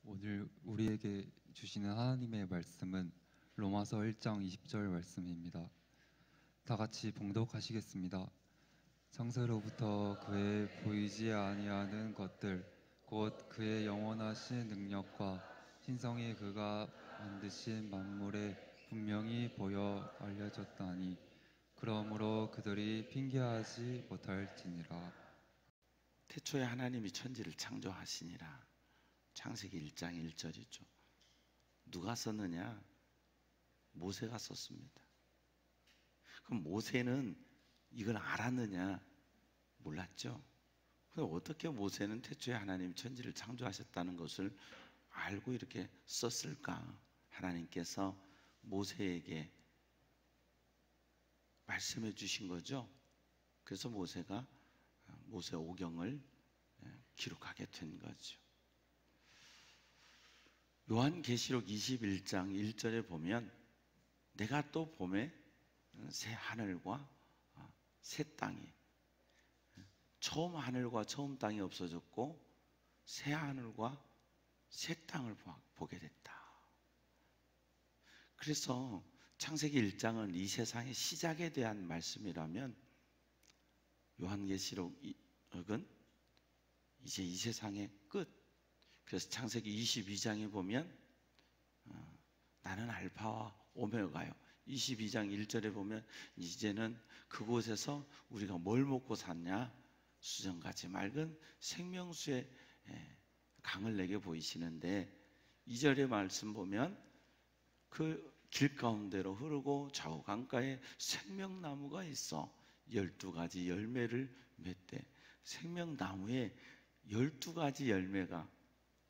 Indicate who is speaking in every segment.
Speaker 1: 오늘 우리에게 주시는 하나님의 말씀은 로마서 1장 20절 말씀입니다. 다 같이 봉독하시겠습니다. 창세로부터 그의 보이지 아니하는 것들 곧 그의 영원하신 능력과 신성이 그가 만드신 만물에 분명히 보여 알려졌다니 그러므로 그들이 핑계하지 못할지니라.
Speaker 2: 태초에 하나님이 천지를 창조하시니라. 창세기 1장 1절이죠. 누가 썼느냐? 모세가 썼습니다. 그럼 모세는 이걸 알았느냐? 몰랐죠. 그럼 어떻게 모세는 태초에 하나님 천지를 창조하셨다는 것을 알고 이렇게 썼을까? 하나님께서 모세에게 말씀해 주신 거죠. 그래서 모세가 모세오경을 기록하게 된 거죠. 요한계시록 21장 1절에 보면 내가 또 봄에 새 하늘과 새 땅이, 처음 하늘과 처음 땅이 없어졌고 새 하늘과 새 땅을 보게 됐다. 그래서 창세기 1장은 이 세상의 시작에 대한 말씀이라면 요한계시록은 이제 이 세상의 끝. 그래서 창세기 22장에 보면 나는 알파와 오메가요. 22장 1절에 보면 이제는 그곳에서 우리가 뭘 먹고 샀냐? 수정같이 맑은 생명수의 강을 내게 보이시는데 2절의 말씀 보면 그 길 가운데로 흐르고 좌우 강가에 생명나무가 있어 12가지 열매를 맺대. 생명나무에 12가지 열매가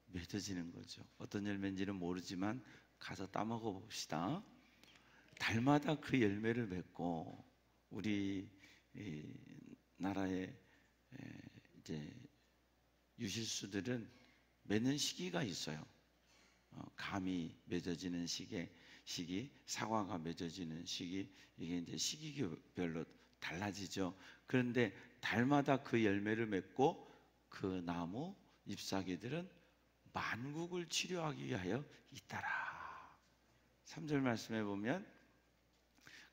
Speaker 2: 맺어지는 거죠. 어떤 열매인지는 모르지만 가서 따먹어 봅시다. 달마다 그 열매를 맺고 우리 나라의 이제 유실수들은 맺는 시기가 있어요. 감이 맺어지는 시기, 사과가 맺어지는 시기, 이게 이제 시기별로 달라지죠. 그런데 달마다 그 열매를 맺고 그 나무 잎사귀들은 만국을 치료하기 위하여 있더라. 3절 말씀에 보면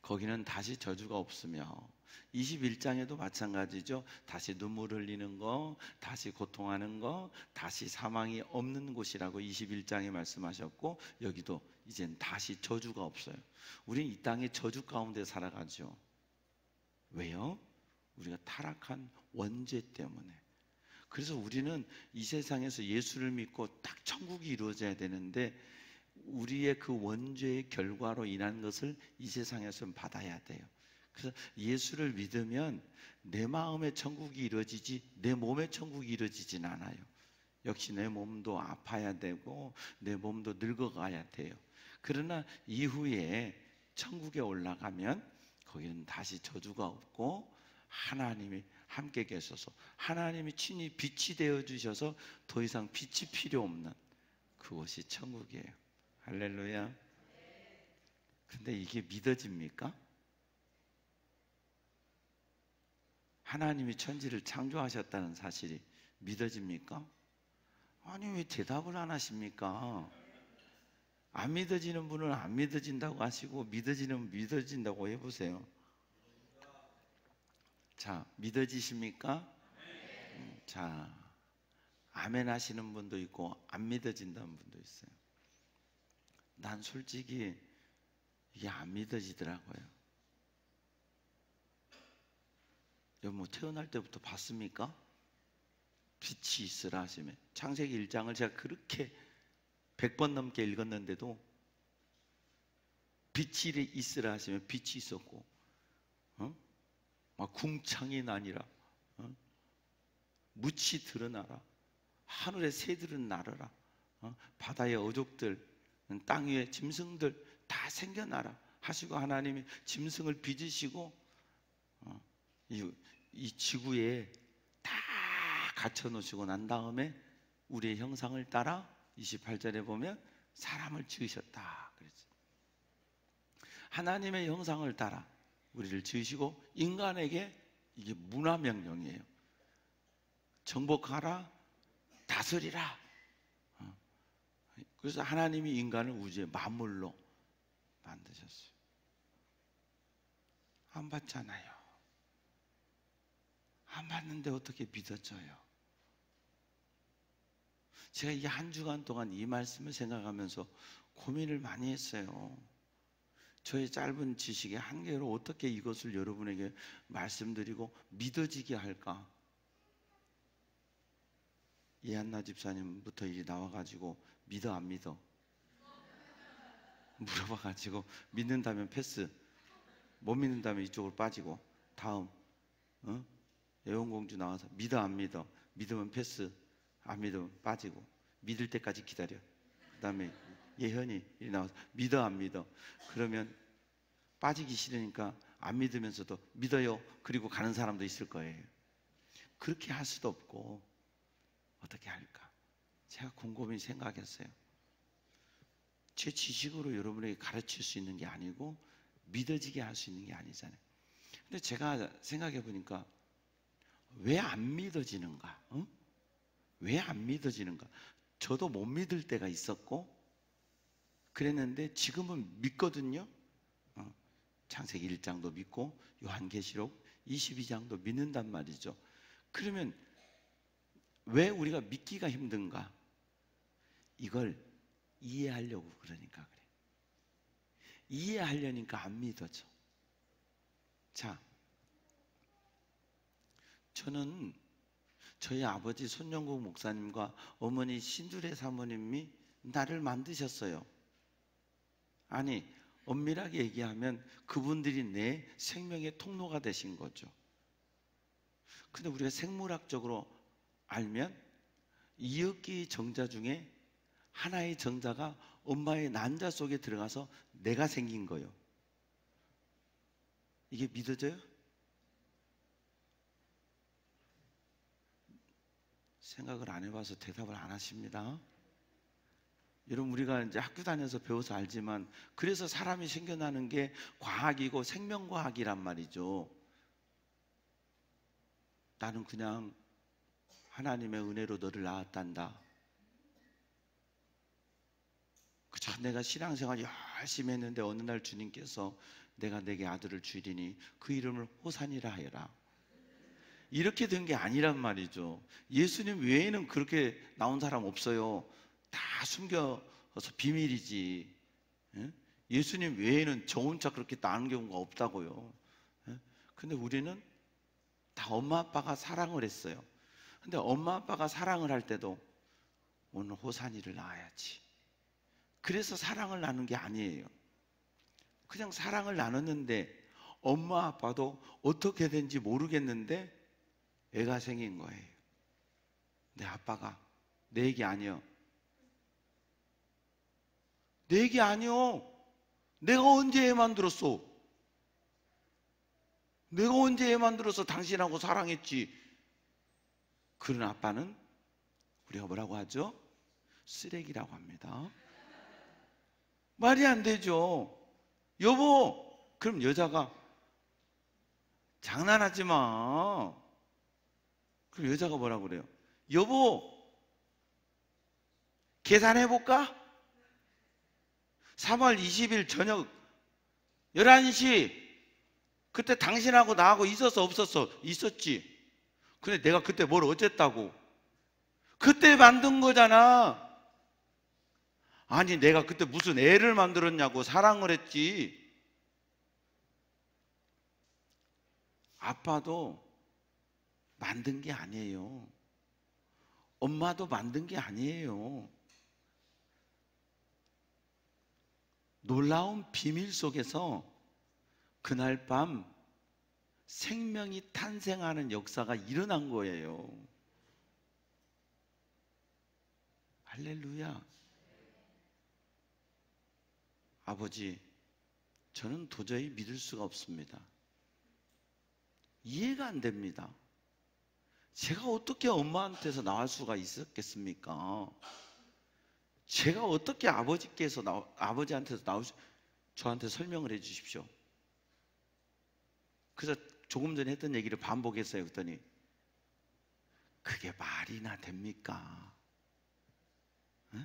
Speaker 2: 거기는 다시 저주가 없으며 21장에도 마찬가지죠. 다시 눈물 흘리는 거, 다시 고통하는 거, 다시 사망이 없는 곳이라고 21장에 말씀하셨고 여기도 이젠 다시 저주가 없어요. 우린 이 땅에 저주 가운데 살아가죠. 왜요? 우리가 타락한 원죄 때문에. 그래서 우리는 이 세상에서 예수를 믿고 딱 천국이 이루어져야 되는데 우리의 그 원죄의 결과로 인한 것을 이 세상에서 받아야 돼요. 그래서 예수를 믿으면 내 마음의 천국이 이루어지지 내 몸의 천국이 이루어지진 않아요. 역시 내 몸도 아파야 되고 내 몸도 늙어가야 돼요. 그러나 이후에 천국에 올라가면 거기는 다시 저주가 없고 하나님이 함께 계셔서 하나님이 친히 빛이 되어 주셔서 더 이상 빛이 필요 없는 그것이 천국이에요. 할렐루야. 근데 이게 믿어집니까? 하나님이 천지를 창조하셨다는 사실이 믿어집니까? 아니 왜 대답을 안 하십니까? 안 믿어지는 분은 안 믿어진다고 하시고 믿어지는 분 믿어진다고 해보세요. 자, 믿어지십니까? 자, 아멘 하시는 분도 있고 안 믿어진다는 분도 있어요. 난 솔직히 이게 안 믿어지더라고요. 여러분 뭐 태어날 때부터 봤습니까? 빛이 있으라 하시면 창세기 1장을 제가 그렇게 100번 넘게 읽었는데도 빛이 있으라 하시면 빛이 있었고 막 궁창이 나니라 묻이 드러나라 하늘의 새들은 날아라 바다의 어족들 땅 위의 짐승들 다 생겨나라 하시고 하나님이 짐승을 빚으시고 이 지구에 다 갖춰 놓으시고 난 다음에 우리의 형상을 따라 28절에 보면 사람을 지으셨다 그랬죠. 하나님의 형상을 따라 우리를 지으시고 인간에게 이게 문화명령이에요. 정복하라, 다스리라. 그래서 하나님이 인간을 우주의 만물로 만드셨어요. 안 받잖아요. 안 받는데 어떻게 믿어져요? 제가 이 한 주간 동안 이 말씀을 생각하면서 고민을 많이 했어요. 저의 짧은 지식의 한계로 어떻게 이것을 여러분에게 말씀드리고 믿어지게 할까? 이한나 집사님부터 이제 나와가지고 믿어 안 믿어? 물어봐가지고 믿는다면 패스, 못 믿는다면 이쪽으로 빠지고, 다음 예원공주 나와서 믿어 안 믿어? 믿으면 패스, 안 믿으면 빠지고, 믿을 때까지 기다려. 그 다음에 예현이 나와서 믿어 안 믿어? 그러면 빠지기 싫으니까 안 믿으면서도 믿어요 그리고 가는 사람도 있을 거예요. 그렇게 할 수도 없고 어떻게 할까? 제가 곰곰이 생각했어요. 제 지식으로 여러분에게 가르칠 수 있는 게 아니고 믿어지게 할 수 있는 게 아니잖아요. 근데 제가 생각해 보니까 왜 안 믿어지는가? 왜 안 믿어지는가? 저도 못 믿을 때가 있었고 그랬는데 지금은 믿거든요. 창세기 1장도 믿고 요한계시록 22장도 믿는단 말이죠. 그러면 왜 우리가 믿기가 힘든가? 이걸 이해하려고 그러니까 그래. 이해하려니까 안 믿어져. 자, 저는 저희 아버지 손영국 목사님과 어머니 신두래 사모님이 나를 만드셨어요. 아니, 엄밀하게 얘기하면 그분들이 내 생명의 통로가 되신 거죠. 근데 우리가 생물학적으로 알면 2억개의 정자 중에 하나의 정자가 엄마의 난자 속에 들어가서 내가 생긴 거예요. 이게 믿어져요? 생각을 안 해봐서 대답을 안 하십니다. 여러분, 우리가 이제 학교 다녀서 배워서 알지만 그래서 사람이 생겨나는 게 과학이고 생명과학이란 말이죠. 나는 그냥 하나님의 은혜로 너를 낳았단다. 그저 내가 신앙생활 열심히 했는데 어느 날 주님께서 내가 내게 아들을 주리니 그 이름을 호산이라 하여라. 이렇게 된 게 아니란 말이죠. 예수님 외에는 그렇게 나온 사람 없어요. 다 숨겨서 비밀이지. 예수님 외에는 저 혼자 그렇게 나는 경우가 없다고요. 근데 우리는 다 엄마 아빠가 사랑을 했어요. 근데 엄마 아빠가 사랑을 할 때도 오늘 호산이를 낳아야지. 그래서 사랑을 나눈 게 아니에요. 그냥 사랑을 나눴는데 엄마 아빠도 어떻게 된지 모르겠는데 애가 생긴 거예요. 내 아빠가 내 얘기 아니요. 내 얘기 아니요. 내가 언제 애 만들었어? 내가 언제 애 만들어서 당신하고 사랑했지? 그런 아빠는 우리가 뭐라고 하죠? 쓰레기라고 합니다. 말이 안 되죠. 여보, 그럼 여자가 장난하지 마. 그럼 여자가 뭐라고 그래요? 여보, 계산해볼까? 3월 20일 저녁 11시 그때 당신하고 나하고 있었어 없었어? 있었지. 근데 내가 그때 뭘 어쨌다고? 그때 만든 거잖아. 아니 내가 그때 무슨 애를 만들었냐고. 사랑을 했지. 아빠도 만든 게 아니에요. 엄마도 만든 게 아니에요. 놀라운 비밀 속에서 그날 밤 생명이 탄생하는 역사가 일어난 거예요. 할렐루야. 아버지, 저는 도저히 믿을 수가 없습니다. 이해가 안 됩니다. 제가 어떻게 엄마한테서 나올 수가 있었겠습니까? 제가 어떻게 아버지한테서 나올 수, 저한테 설명을 해 주십시오. 그래서 조금 전에 했던 얘기를 반복했어요. 그랬더니 그게 말이나 됩니까? 에?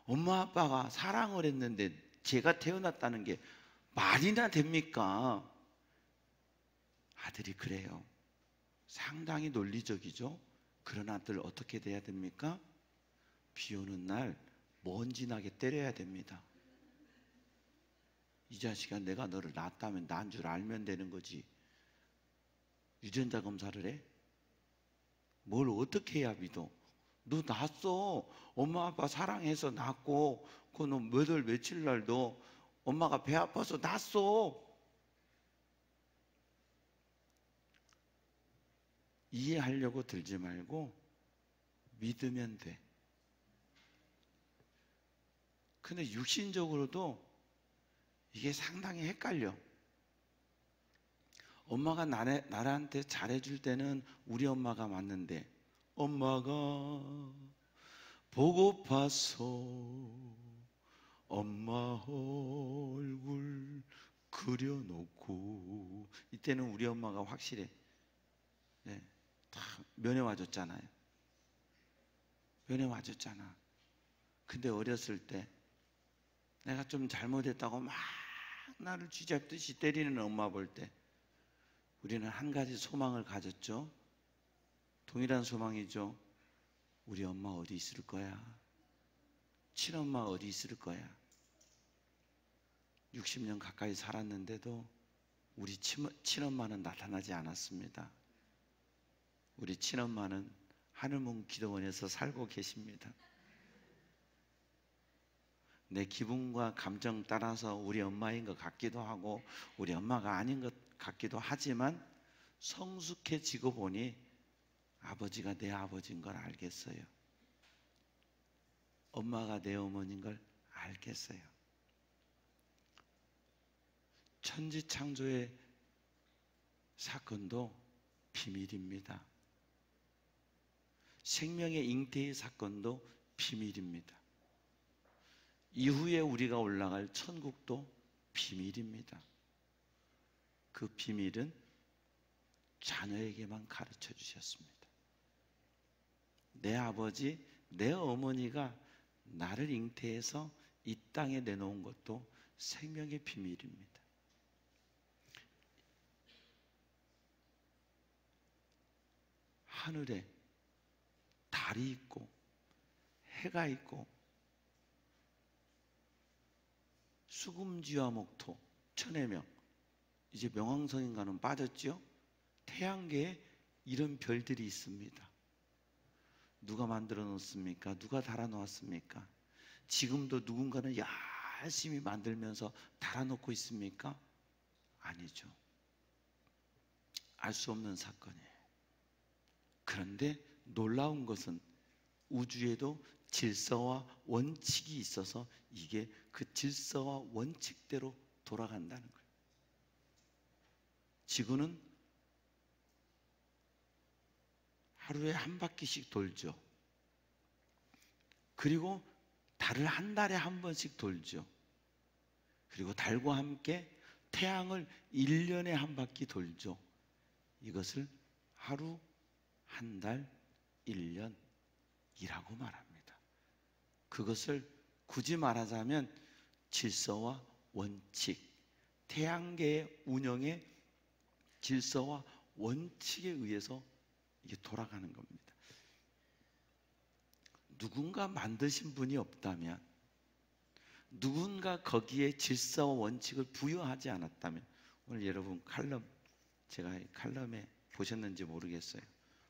Speaker 2: 엄마 아빠가 사랑을 했는데 제가 태어났다는 게 말이나 됩니까? 아들이 그래요. 상당히 논리적이죠. 그런 아들 어떻게 돼야 됩니까? 비 오는 날 먼지 나게 때려야 됩니다. 이 자식아, 내가 너를 낳았다면 난 줄 알면 되는 거지. 유전자 검사를 해? 뭘 어떻게 해야 믿어? 너 낳았어. 엄마 아빠 사랑해서 낳고 그 너 몇 월 며칠 날도 엄마가 배 아파서 낳았어. 이해하려고 들지 말고 믿으면 돼. 근데 육신적으로도 이게 상당히 헷갈려. 엄마가 나한테 잘해줄 때는 우리 엄마가 맞는데, 엄마가 보고파서 엄마 얼굴 그려놓고, 이때는 우리 엄마가 확실해. 네, 다 면회 와줬잖아요. 면회 와줬잖아. 근데 어렸을 때 내가 좀 잘못했다고 막 나를 쥐잡듯이 때리는 엄마 볼 때 우리는 한 가지 소망을 가졌죠. 동일한 소망이죠. 우리 엄마 어디 있을 거야? 친엄마 어디 있을 거야? 60년 가까이 살았는데도 우리 친엄마는 나타나지 않았습니다. 우리 친엄마는 하늘문 기도원에서 살고 계십니다. 내 기분과 감정 따라서 우리 엄마인 것 같기도 하고 우리 엄마가 아닌 것 같기도 하지만 성숙해지고 보니 아버지가 내 아버지인 걸 알겠어요. 엄마가 내 어머니인 걸 알겠어요. 천지창조의 사건도 비밀입니다. 생명의 잉태의 사건도 비밀입니다. 이후에 우리가 올라갈 천국도 비밀입니다. 그 비밀은 자녀에게만 가르쳐 주셨습니다. 내 아버지, 내 어머니가 나를 잉태해서 이 땅에 내놓은 것도 생명의 비밀입니다. 하늘에 달이 있고 해가 있고 수금지와 목토, 천해명, 이제 명왕성인가는 빠졌죠? 태양계에 이런 별들이 있습니다. 누가 만들어 놓습니까? 누가 달아 놓았습니까? 지금도 누군가는 열심히 만들면서 달아 놓고 있습니까? 아니죠. 알 수 없는 사건이에요. 그런데 놀라운 것은 우주에도 질서와 원칙이 있어서 이게 그 질서와 원칙대로 돌아간다는 거예요. 지구는 하루에 한 바퀴씩 돌죠. 그리고 달을 한 달에 한 번씩 돌죠. 그리고 달과 함께 태양을 1년에 한 바퀴 돌죠. 이것을 하루, 한 달, 1년이라고 말합니다. 그것을 굳이 말하자면 질서와 원칙, 태양계의 운영의 질서와 원칙에 의해서 이게 돌아가는 겁니다. 누군가 만드신 분이 없다면, 누군가 거기에 질서와 원칙을 부여하지 않았다면, 오늘 여러분 칼럼, 제가 칼럼에 보셨는지 모르겠어요.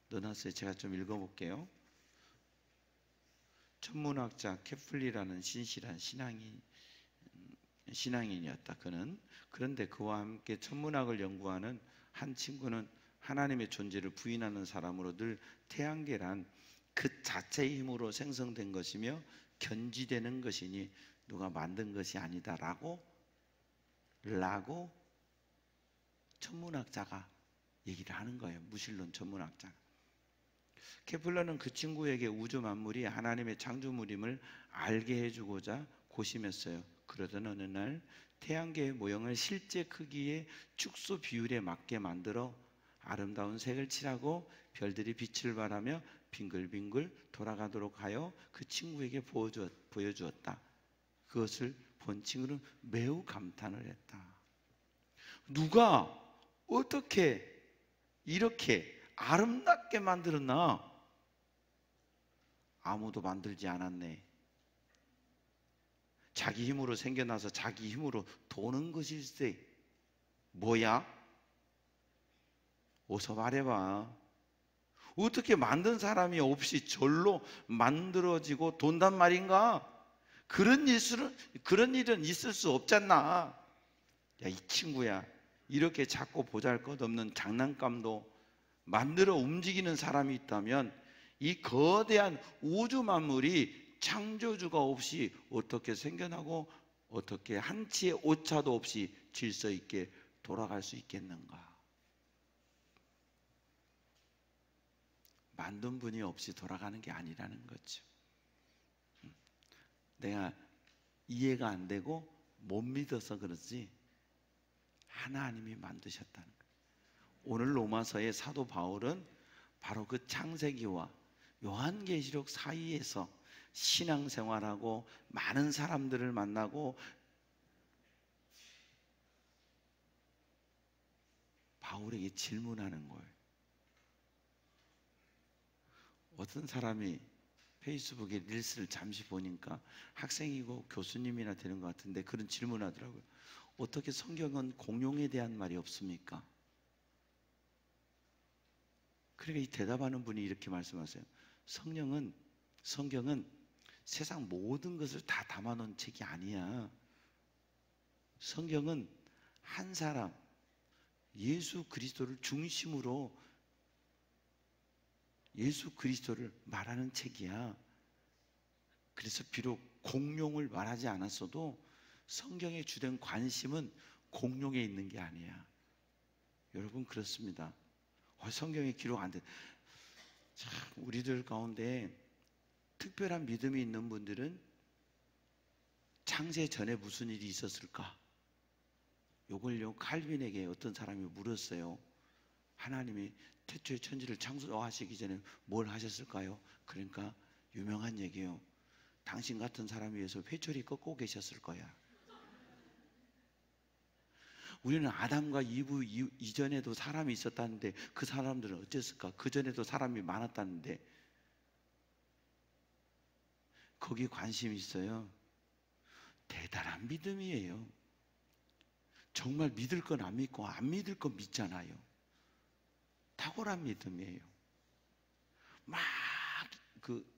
Speaker 2: 넣어놨어요. 제가 좀 읽어볼게요. 천문학자 케플리라는 신실한 신앙인이었다. 그는. 그런데 그와 함께 천문학을 연구하는 한 친구는 하나님의 존재를 부인하는 사람으로 늘 태양계란 그 자체의 힘으로 생성된 것이며 견지되는 것이니 누가 만든 것이 아니다라고 천문학자가 얘기를 하는 거예요. 무신론 천문학자가. 케플러는 그 친구에게 우주 만물이 하나님의 창조물임을 알게 해주고자 고심했어요. 그러던 어느 날 태양계의 모형을 실제 크기의 축소 비율에 맞게 만들어 아름다운 색을 칠하고 별들이 빛을 발하며 빙글빙글 돌아가도록 하여 그 친구에게 보여주었다. 그것을 본 친구는 매우 감탄을 했다. 누가 어떻게 이렇게 아름답게 만들었나? 아무도 만들지 않았네. 자기 힘으로 생겨나서 자기 힘으로 도는 것일세. 뭐야? 어서 말해봐. 어떻게 만든 사람이 없이 절로 만들어지고 돈단 말인가? 그런 일은 있을 수 없잖아. 야, 이 친구야, 이렇게 작고 보잘것없는 장난감도 만들어 움직이는 사람이 있다면 이 거대한 우주 만물이 창조주가 없이 어떻게 생겨나고 어떻게 한치의 오차도 없이 질서 있게 돌아갈 수 있겠는가? 만든 분이 없이 돌아가는 게 아니라는 거죠. 내가 이해가 안 되고 못 믿어서 그렇지 하나님이 만드셨다는 거예요. 오늘 로마서의 사도 바울은 바로 그 창세기와 요한계시록 사이에서 신앙생활하고 많은 사람들을 만나고 바울에게 질문하는 거예요. 어떤 사람이 페이스북에 릴스를 잠시 보니까 학생이고 교수님이나 되는 것 같은데 그런 질문하더라고요. 어떻게 성경은 공룡에 대한 말이 없습니까? 그러니까 이 대답하는 분이 이렇게 말씀하세요. 성경은 세상 모든 것을 다 담아놓은 책이 아니야. 성경은 한 사람 예수 그리스도를 중심으로 예수 그리스도를 말하는 책이야. 그래서 비록 공룡을 말하지 않았어도 성경의 주된 관심은 공룡에 있는 게 아니야. 여러분 그렇습니다. 성경에 기록 안 돼. 참 우리들 가운데 특별한 믿음이 있는 분들은 창세 전에 무슨 일이 있었을까? 요걸요 칼빈에게 어떤 사람이 물었어요. 하나님이 태초에 천지를 창조하시기 전에 뭘 하셨을까요? 그러니까 유명한 얘기예요. 당신 같은 사람 위해서 회초리 꺾고 계셨을 거야. 우리는 아담과 이브 이전에도 사람이 있었다는데 그 사람들은 어땠을까? 그 전에도 사람이 많았다는데 거기에 관심이 있어요. 대단한 믿음이에요. 정말 믿을 건 안 믿고 안 믿을 건 믿잖아요. 탁월한 믿음이에요. 막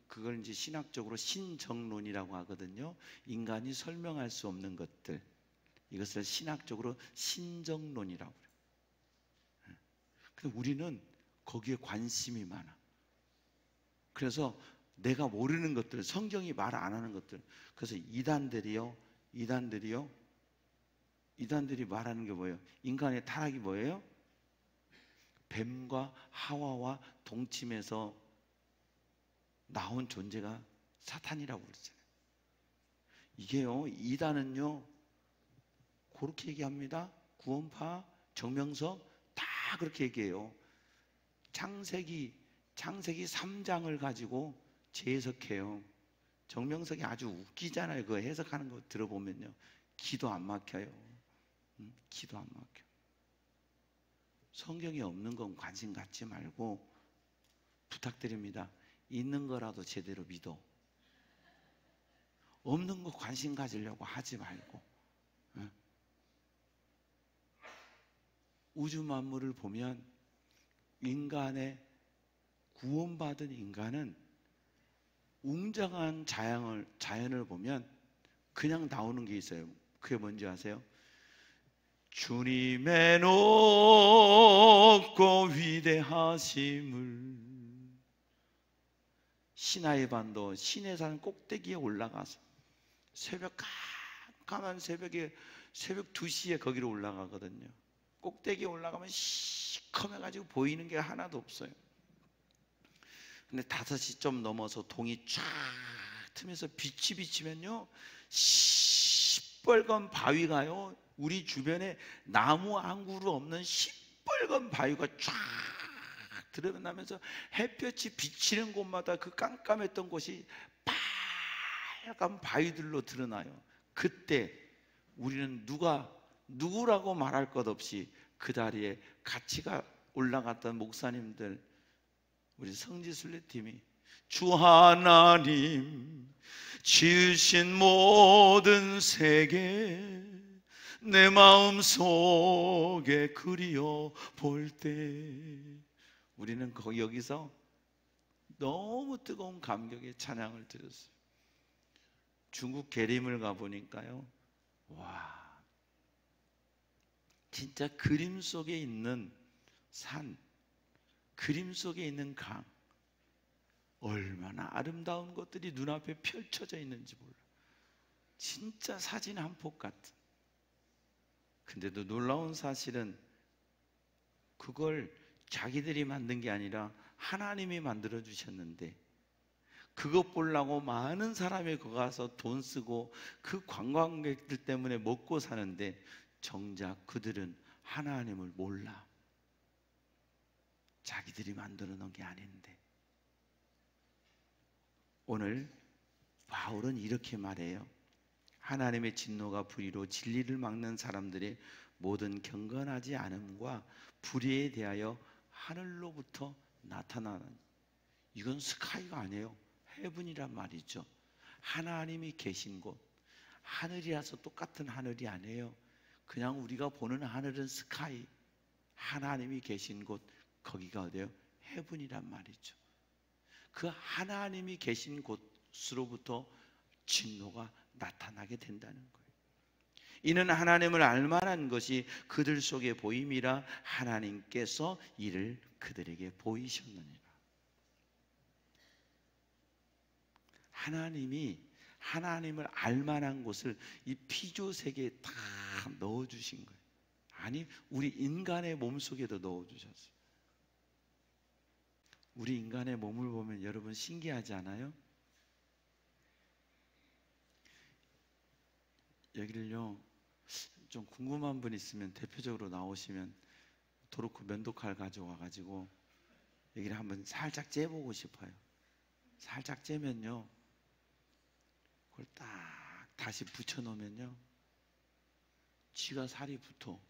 Speaker 2: 그걸 이제 신학적으로 신정론이라고 하거든요. 인간이 설명할 수 없는 것들. 이것을 신학적으로 신정론이라고 그래요. 근데 우리는 거기에 관심이 많아. 그래서 내가 모르는 것들, 성경이 말 안 하는 것들. 그래서 이단들이 말하는 게 뭐예요? 인간의 타락이 뭐예요? 뱀과 하와와 동침해서 나온 존재가 사탄이라고 그러잖아요. 이게요, 이단은요, 그렇게 얘기합니다. 구원파, 정명석 다 그렇게 얘기해요. 창세기 3장을 가지고 재해석해요. 정명석이 아주 웃기잖아요. 그거 해석하는 거 들어보면요. 기도 안 막혀요. 기도 안 막혀. 성경에 없는 건 관심 갖지 말고 부탁드립니다. 있는 거라도 제대로 믿어. 없는 거 관심 가지려고 하지 말고. 우주 만물을 보면 인간의 구원받은 인간은 웅장한 자연을 보면 그냥 나오는 게 있어요. 그게 뭔지 아세요? 주님의 높고 위대하심을. 시나이 반도 시내산 꼭대기에 올라가서 깜깜한 새벽에 새벽 2시에 거기로 올라가거든요. 꼭대기에 올라가면 시커매가지고 보이는 게 하나도 없어요. 근데 5시 좀 넘어서 동이 쫙 틈에서 빛이 비치면요 시뻘건 바위가요 우리 주변에 나무 한 그루 없는 시뻘건 바위가 쫙 드러나면서 햇볕이 비치는 곳마다 그 깜깜했던 곳이 빨간 바위들로 드러나요. 그때 우리는 누구라고 말할 것 없이 그 다리에 같이 올라갔던 목사님들, 우리 성지순례팀이 주 하나님 지으신 모든 세계 내 마음속에 그리워 볼 때, 우리는 여기서 너무 뜨거운 감격의 찬양을 드렸어요. 중국 계림을 가보니까요, 와, 진짜 그림 속에 있는 산, 그림 속에 있는 강, 얼마나 아름다운 것들이 눈앞에 펼쳐져 있는지 몰라. 진짜 사진 한 폭 같은. 근데도 놀라운 사실은 그걸 자기들이 만든 게 아니라 하나님이 만들어 주셨는데, 그것 보려고 많은 사람이 거기 가서 돈 쓰고 그 관광객들 때문에 먹고 사는데, 정작 그들은 하나님을 몰라. 자기들이 만들어 놓은 게 아닌데. 오늘 바울은 이렇게 말해요. 하나님의 진노가 불의로 진리를 막는 사람들의 모든 경건하지 않음과 불의에 대하여 하늘로부터 나타나는, 이건 스카이가 아니에요. 헤븐이란 말이죠. 하나님이 계신 곳. 하늘이라서 똑같은 하늘이 아니에요. 그냥 우리가 보는 하늘은 스카이, 하나님이 계신 곳, 거기가 어디예요? 헤븐이란 말이죠. 그 하나님이 계신 곳으로부터 진노가 나타나게 된다는 거예요. 이는 하나님을 알만한 것이 그들 속에 보임이라 하나님께서 이를 그들에게 보이셨느니라. 하나님을 알만한 곳을 이 피조 세계에 다 넣어주신 거예요. 아니, 우리 인간의 몸속에도 넣어주셨어요. 우리 인간의 몸을 보면 여러분 신기하지 않아요? 여기를요, 좀 궁금한 분 있으면 대표적으로 나오시면 도로코 면도칼 가져와가지고 여기를 한번 살짝 째보고 싶어요. 살짝 째면요, 그걸 딱 다시 붙여놓으면요, 쥐가 살이 붙어.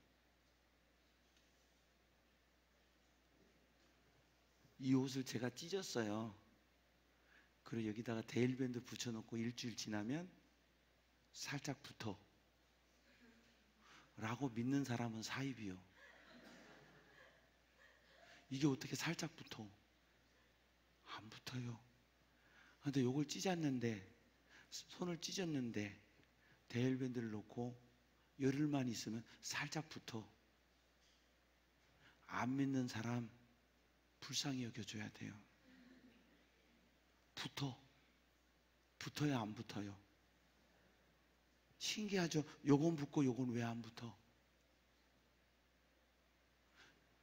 Speaker 2: 이 옷을 제가 찢었어요. 그리고 여기다가 데일밴드 붙여놓고 일주일 지나면 살짝 붙어 라고 믿는 사람은 사입이요. 이게 어떻게 살짝 붙어? 안 붙어요. 근데 요걸 찢었는데, 손을 찢었는데 데일밴드를 놓고 열흘만 있으면 살짝 붙어. 안 믿는 사람 불쌍히 여겨줘야 돼요. 붙어야 안 붙어요? 신기하죠? 요건 붙고 요건 왜 안 붙어?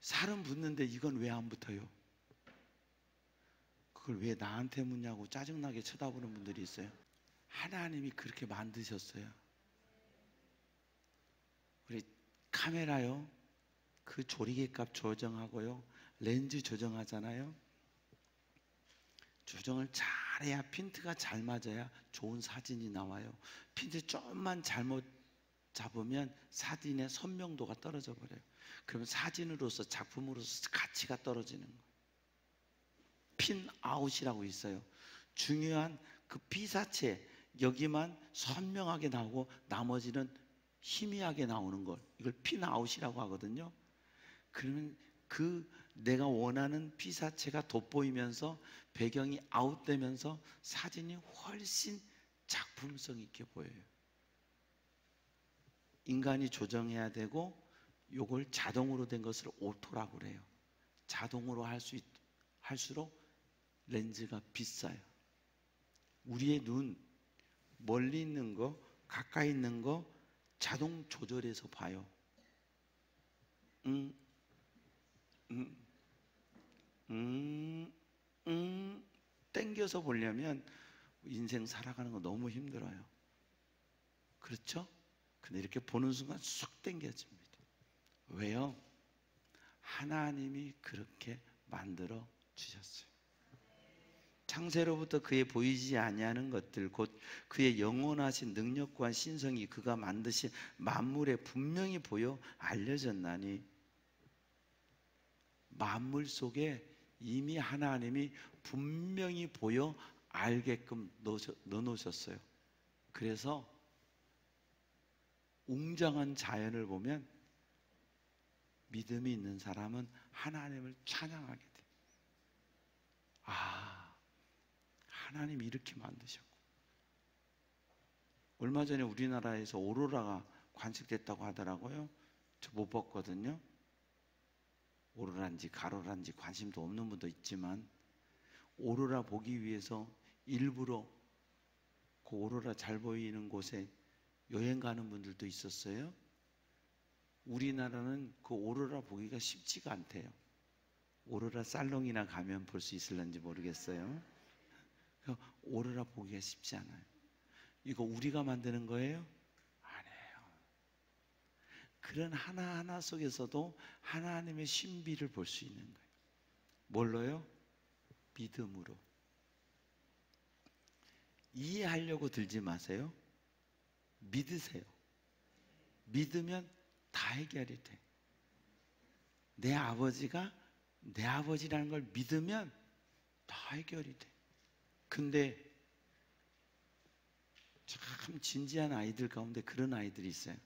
Speaker 2: 살은 붙는데 이건 왜 안 붙어요? 그걸 왜 나한테 묻냐고 짜증나게 쳐다보는 분들이 있어요. 하나님이 그렇게 만드셨어요. 우리 카메라요, 그 조리개값 조정하고요, 렌즈 조정하잖아요. 조정을 잘해야, 핀트가 잘 맞아야 좋은 사진이 나와요. 핀트 조금만 잘못 잡으면 사진의 선명도가 떨어져 버려요. 그러면 사진으로서, 작품으로서 가치가 떨어지는 거예요. 핀 아웃이라고 있어요. 중요한 그 피사체 여기만 선명하게 나오고 나머지는 희미하게 나오는 걸, 이걸 핀 아웃이라고 하거든요. 그러면 그 내가 원하는 피사체가 돋보이면서 배경이 아웃되면서 사진이 훨씬 작품성 있게 보여요. 인간이 조정해야 되고, 요걸 자동으로 된 것을 오토라고 그래요. 자동으로 할수록 렌즈가 비싸요. 우리의 눈, 멀리 있는 거, 가까이 있는 거 자동 조절해서 봐요. 땡겨서 보려면 인생 살아가는 거 너무 힘들어요. 그렇죠? 근데 이렇게 보는 순간 쑥 땡겨집니다. 왜요? 하나님이 그렇게 만들어 주셨어요. 창세로부터 그의 보이지 아니하는 것들 곧 그의 영원하신 능력과 신성이 그가 만드신 만물에 분명히 보여 알려졌나니. 만물 속에 이미 하나님이 분명히 보여 알게끔 넣어놓으셨어요. 그래서 웅장한 자연을 보면 믿음이 있는 사람은 하나님을 찬양하게 돼요. 아, 하나님이 이렇게 만드셨고. 얼마 전에 우리나라에서 오로라가 관측됐다고 하더라고요. 저 못 봤거든요. 오로라인지 가로라인지 관심도 없는 분도 있지만 오로라 보기 위해서 일부러 그 오로라 잘 보이는 곳에 여행 가는 분들도 있었어요. 우리나라는 그 오로라 보기가 쉽지가 않대요. 오로라 살롱이나 가면 볼 수 있을런지 모르겠어요. 오로라 보기가 쉽지 않아요. 이거 우리가 만드는 거예요? 아니에요. 그런 하나하나 속에서도 하나님의 신비를 볼 수 있는 거예요. 뭘로요? 믿음으로. 이해하려고 들지 마세요. 믿으세요. 믿으면 다 해결이 돼. 내 아버지가 내 아버지라는 걸 믿으면 다 해결이 돼. 근데 참 진지한 아이들 가운데 그런 아이들이 있어요.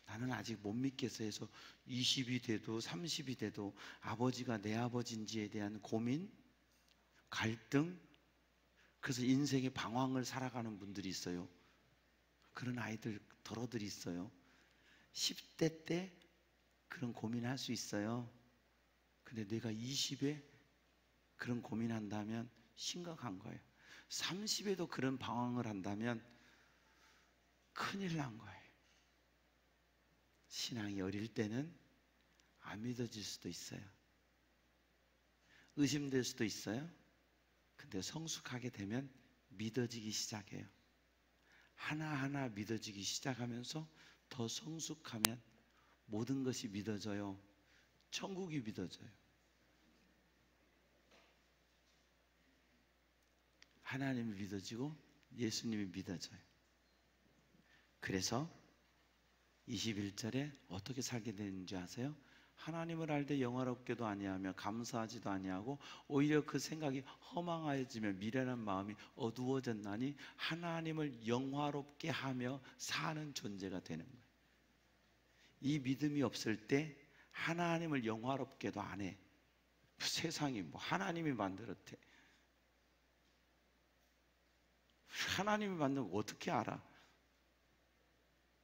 Speaker 2: 나는 아직 못 믿겠어 해서 20이 돼도 30이 돼도 아버지가 내 아버지인지에 대한 고민, 갈등, 그래서 인생의 방황을 살아가는 분들이 있어요. 그런 아이들 더러들이 있어요. 10대 때 그런 고민할 수 있어요. 근데 내가 20에 그런 고민한다면 심각한 거예요. 30에도 그런 방황을 한다면 큰일 난 거예요. 신앙이 어릴 때는 안 믿어질 수도 있어요. 의심될 수도 있어요. 근데 성숙하게 되면 믿어지기 시작해요. 하나하나 믿어지기 시작하면서 더 성숙하면 모든 것이 믿어져요. 천국이 믿어져요. 하나님이 믿어지고 예수님이 믿어져요. 그래서 21절에 어떻게 살게 되는지 아세요? 하나님을 알되 영화롭게도 아니하며 감사하지도 아니하고 오히려 그 생각이 허망하여지며 미련한 마음이 어두워졌나니 하나님을 영화롭게 하며 사는 존재가 되는 거예요. 이 믿음이 없을 때 하나님을 영화롭게도 안 해. 세상이 뭐 하나님이 만들었대. 하나님이 만든 거 어떻게 알아?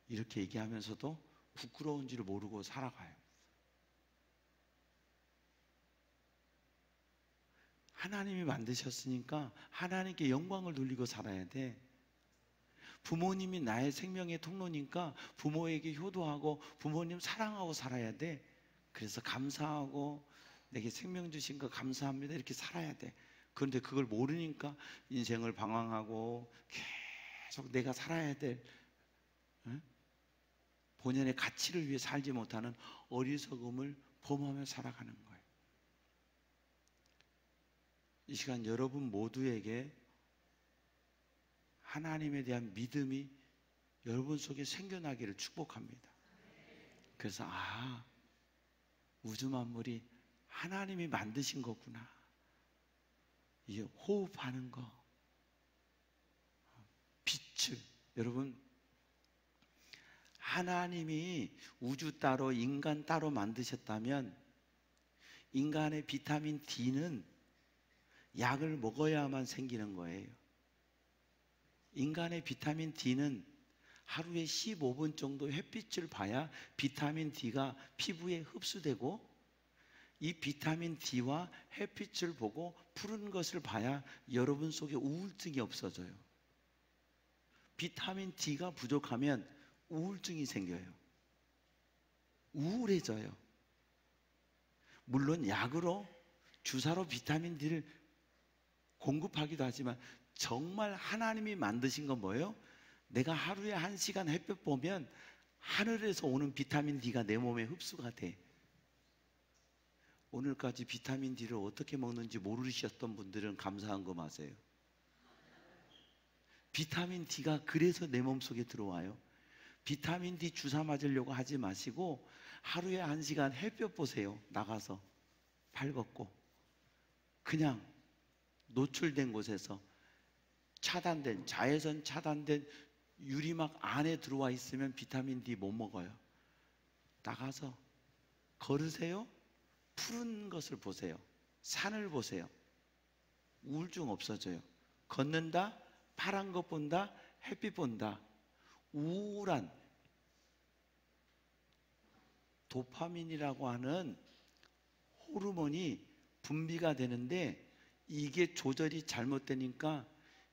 Speaker 2: 이렇게 얘기하면서도 부끄러운지를 모르고 살아가요. 하나님이 만드셨으니까 하나님께 영광을 돌리고 살아야 돼. 부모님이 나의 생명의 통로니까 부모에게 효도하고 부모님 사랑하고 살아야 돼. 그래서 감사하고 내게 생명 주신 거 감사합니다 이렇게 살아야 돼. 그런데 그걸 모르니까 인생을 방황하고 계속 내가 살아야 될 본연의 가치를 위해 살지 못하는 어리석음을 범하며 살아가는 거예요. 이 시간 여러분 모두에게 하나님에 대한 믿음이 여러분 속에 생겨나기를 축복합니다. 그래서 우주 만물이 하나님이 만드신 거구나. 이게 호흡하는 거, 빛을 여러분 하나님이 우주 따로 인간 따로 만드셨다면 인간의 비타민 D는 약을 먹어야만 생기는 거예요. 인간의 비타민 D는 하루에 15분 정도 햇빛을 봐야 비타민 D가 피부에 흡수되고 이 비타민 D와 햇빛을 보고 푸른 것을 봐야 여러분 속에 우울증이 없어져요. 비타민 D가 부족하면 우울증이 생겨요. 우울해져요. 물론 약으로 주사로 비타민 D를 공급하기도 하지만 정말 하나님이 만드신 건 뭐예요? 내가 하루에 1시간 햇볕 보면 하늘에서 오는 비타민 D가 내 몸에 흡수가 돼. 오늘까지 비타민 D를 어떻게 먹는지 모르셨던 분들은 감사한 거 마세요. 비타민 D가 그래서 내 몸속에 들어와요. 비타민 D 주사 맞으려고 하지 마시고 하루에 1시간 햇볕 보세요. 나가서 발 걷고 그냥 노출된 곳에서 차단된, 자외선 차단된 유리막 안에 들어와 있으면 비타민 D 못 먹어요. 나가서 걸으세요. 푸른 것을 보세요. 산을 보세요. 우울증 없어져요. 걷는다, 파란 것 본다, 햇빛 본다. 우울한 도파민이라고 하는 호르몬이 분비가 되는데 이게 조절이 잘못되니까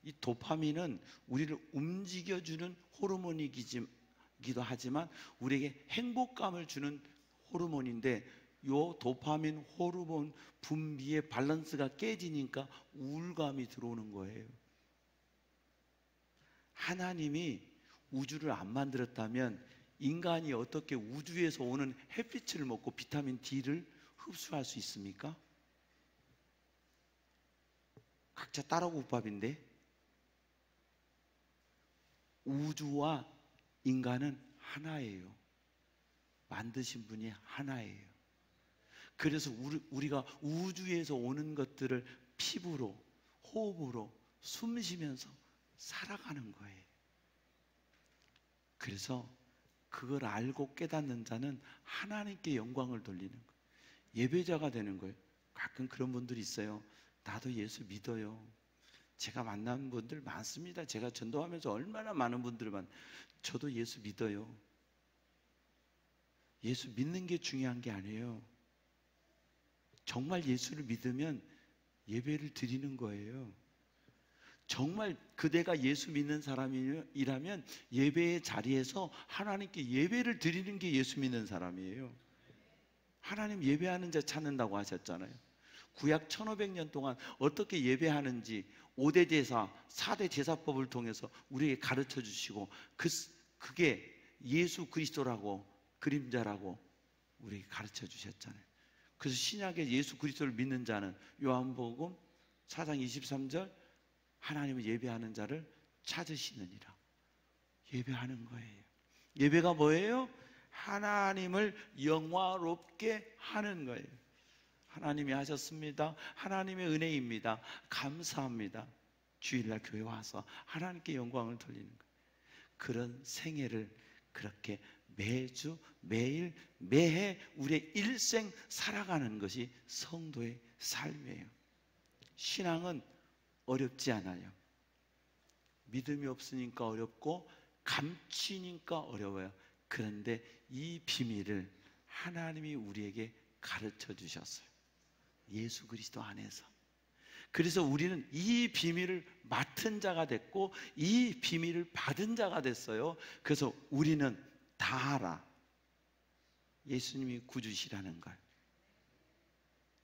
Speaker 2: 이 도파민은 우리를 움직여주는 호르몬이기도 하지만 우리에게 행복감을 주는 호르몬인데 요 도파민 호르몬 분비의 밸런스가 깨지니까 우울감이 들어오는 거예요. 하나님이 우주를 안 만들었다면 인간이 어떻게 우주에서 오는 햇빛을 먹고 비타민 D를 흡수할 수 있습니까? 각자 따라국밥인데 우주와 인간은 하나예요. 만드신 분이 하나예요. 그래서 우리가 우주에서 오는 것들을 피부로, 호흡으로, 숨 쉬면서 살아가는 거예요. 그래서 그걸 알고 깨닫는 자는 하나님께 영광을 돌리는 거예요. 예배자가 되는 거예요. 가끔 그런 분들이 있어요. 나도 예수 믿어요. 제가 만난 분들 많습니다. 제가 전도하면서 얼마나 많은 분들을 저도 예수 믿어요. 예수 믿는 게 중요한 게 아니에요. 정말 예수를 믿으면 예배를 드리는 거예요. 정말 그대가 예수 믿는 사람이라면 예배의 자리에서 하나님께 예배를 드리는 게 예수 믿는 사람이에요. 하나님 예배하는 자 찾는다고 하셨잖아요. 구약 1500년 동안 어떻게 예배하는지 5대 제사, 4대 제사법을 통해서 우리에게 가르쳐 주시고 그게 예수 그리스도라고 그림자라고 우리에게 가르쳐 주셨잖아요. 그래서 신약에 예수 그리스도를 믿는 자는 요한복음 4장 23절 하나님을 예배하는 자를 찾으시느니라. 예배하는 거예요. 예배가 뭐예요? 하나님을 영화롭게 하는 거예요. 하나님이 하셨습니다. 하나님의 은혜입니다. 감사합니다. 주일날 교회 와서 하나님께 영광을 돌리는 거예요. 그런 생애를 그렇게 매주 매일 매해 우리의 일생 살아가는 것이 성도의 삶이에요. 신앙은 어렵지 않아요. 믿음이 없으니까 어렵고 감추니까 어려워요. 그런데 이 비밀을 하나님이 우리에게 가르쳐 주셨어요. 예수 그리스도 안에서. 그래서 우리는 이 비밀을 맡은 자가 됐고 이 비밀을 받은 자가 됐어요. 그래서 우리는 다 알아. 예수님이 구주시라는 걸.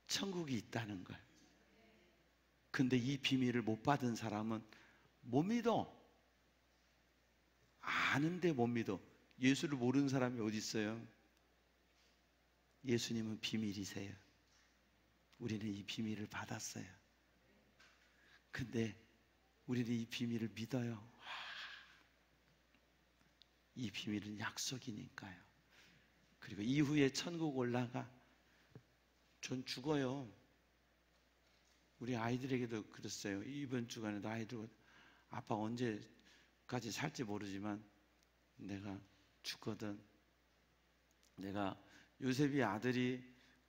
Speaker 2: 천국이 있다는 걸. 근데 이 비밀을 못 받은 사람은 못 믿어. 아는데 못 믿어. 예수를 모르는 사람이 어디 있어요? 예수님은 비밀이세요. 우리는 이 비밀을 받았어요. 근데 우리는 이 비밀을 믿어요. 이 비밀은 약속이니까요. 그리고 이후에 천국 올라가. 전 죽어요. 우리 아이들에게도 그랬어요. 이번 주간에도 아이들 아빠 언제까지 살지 모르지만 내가 죽거든. 내가 요셉이 아들이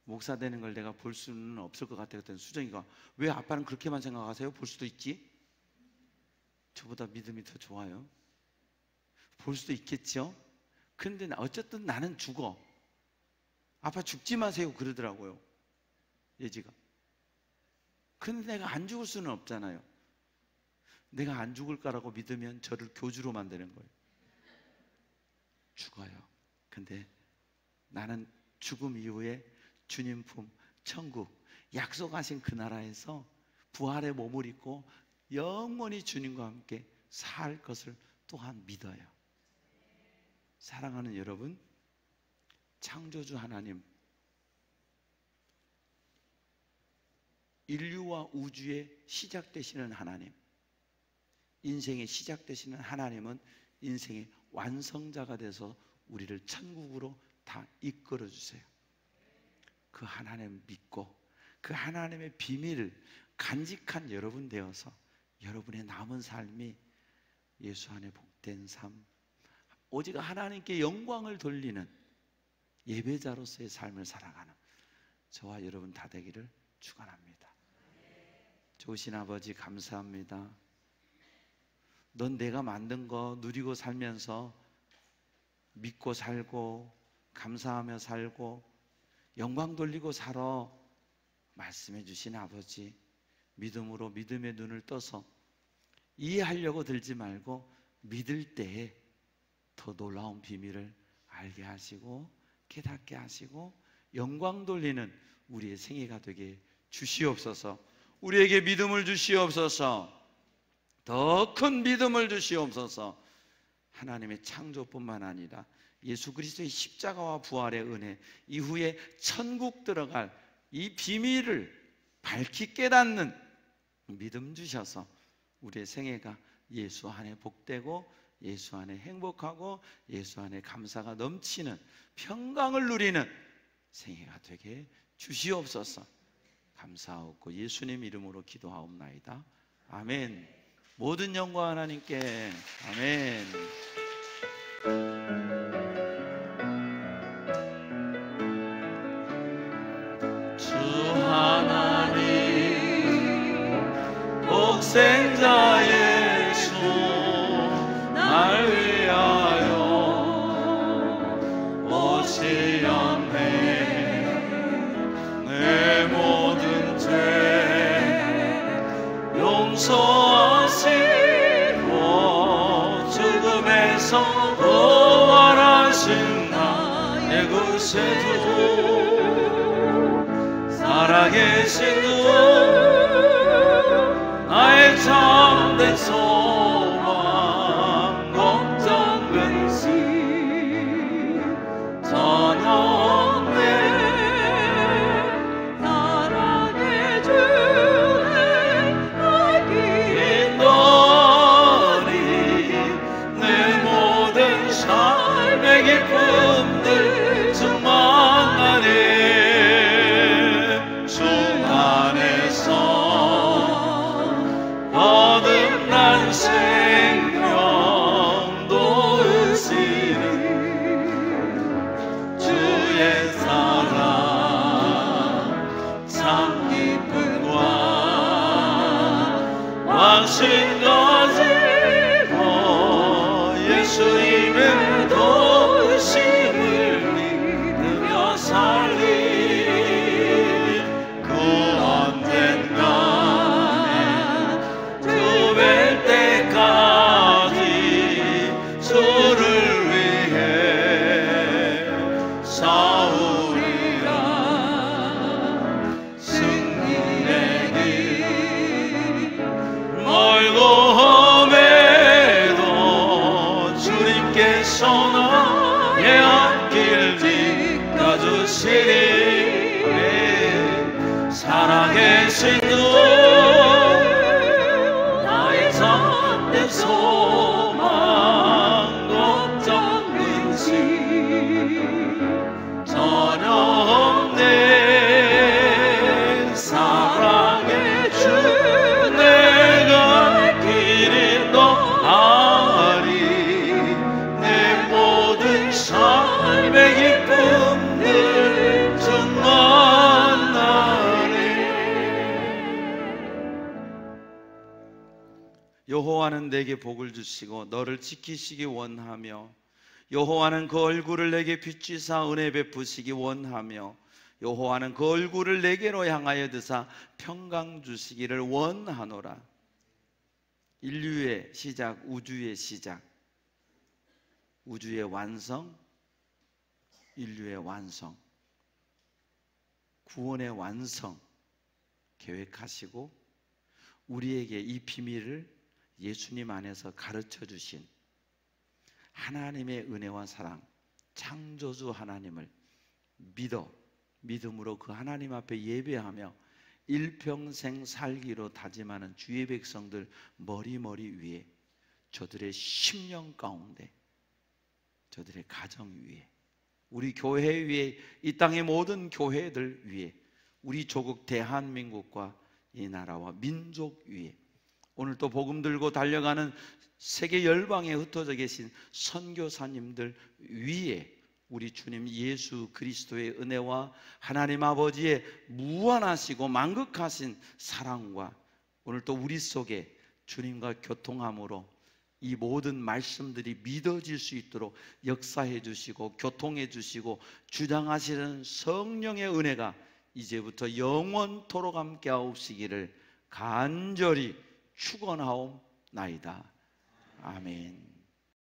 Speaker 2: 목사 되는 걸 내가 볼 수는 없을 것 같아. 그랬더니 수정이가 왜 아빠는 그렇게만 생각하세요? 볼 수도 있지. 저보다 믿음이 더 좋아요. 볼 수도 있겠죠. 근데 어쨌든 나는 죽어. 아빠 죽지 마세요 그러더라고요. 예지가. 근데 내가 안 죽을 수는 없잖아요. 내가 안 죽을 거라고 믿으면 저를 교주로 만드는 거예요. 죽어요. 근데 나는 죽음 이후에 주님 품, 천국, 약속하신 그 나라에서 부활의 몸을 입고 영원히 주님과 함께 살 것을 또한 믿어요. 사랑하는 여러분, 창조주 하나님, 인류와 우주의 시작 되시는 하나님, 인생의 시작 되시는 하나님은 인생의 완성자가 돼서 우리를 천국으로 다 이끌어 주세요. 그 하나님 믿고 그 하나님의 비밀을 간직한 여러분 되어서 여러분의 남은 삶이 예수 안에 복된 삶, 오직 하나님께 영광을 돌리는 예배자로서의 삶을 살아가는 저와 여러분 다 되기를 축원합니다. 좋으신 아버지 감사합니다. 넌 내가 만든 거 누리고 살면서 믿고 살고 감사하며 살고 영광 돌리고 살아 말씀해 주신 아버지, 믿음으로 믿음의 눈을 떠서 이해하려고 들지 말고 믿을 때에 더 놀라운 비밀을 알게 하시고 깨닫게 하시고 영광 돌리는 우리의 생애가 되게 주시옵소서. 우리에게 믿음을 주시옵소서. 더 큰 믿음을 주시옵소서. 하나님의 창조뿐만 아니라 예수 그리스도의 십자가와 부활의 은혜 이후에 천국 들어갈 이 비밀을 밝히 깨닫는 믿음 주셔서 우리의 생애가 예수 안에 복되고 예수 안에 행복하고 예수 안에 감사가 넘치는 평강을 누리는 생애가 되게 주시옵소서. 감사하옵고 예수님 이름으로 기도하옵나이다. 아멘. 모든 영광 하나님께. 아멘. 주 하나님 독생자 예수 날 위하여 오시었네. 내 모든 죄 용서하시고 죽음에서 부활하신 나의 구세주, 살아계신 주 나의 참된 소망, 걱정 근심 전혀 없네. 사랑해 주네 나의 너니 내 모든 삶의 기쁨들 충만하네. 주 안에서 거듭난 생명도 의시니 주의 사랑 참 기쁨과 왕신 가지고 예수님의 도우심을 믿으며 살리. 그 언젠가는 주 뵐 때까지 주를 위해 싸우리라. 승리의 길 멀고 험해도 주님께서 나의 앞길 지켜주시리. 살아계신 주 나의 참된 소망, 걱정 근심 전혀 없네. 사랑의 주 내가 길이 너하리. 내 모든 삶의 기쁨들 충만하리. 여호와는 내게 복을 주시고 너를 지키시기 원하며, 여호와는 그 얼굴을 내게 비추사 은혜 베푸시기 원하며, 여호와는 그 얼굴을 내게로 향하여 드사 평강 주시기를 원하노라. 인류의 시작, 우주의 시작, 우주의 완성, 인류의 완성, 구원의 완성 계획하시고 우리에게 이 비밀을 예수님 안에서 가르쳐 주신 하나님의 은혜와 사랑, 창조주 하나님을 믿음으로 그 하나님 앞에 예배하며 일평생 살기로 다짐하는 주의 백성들 머리 위에, 저들의 심령 가운데, 저들의 가정 위에, 우리 교회 위에, 이 땅의 모든 교회들 위에, 우리 조국 대한민국과 이 나라와 민족 위에, 오늘 또 복음 들고 달려가는 세계 열방에 흩어져 계신 선교사님들 위에 우리 주님 예수 그리스도의 은혜와 하나님 아버지의 무한하시고 만극하신 사랑과 오늘 또 우리 속에 주님과 교통함으로 이 모든 말씀들이 믿어질 수 있도록 역사해 주시고 교통해 주시고 주장하시는 성령의 은혜가 이제부터 영원토록 함께하옵시기를 간절히 축원하옵나이다. 아멘.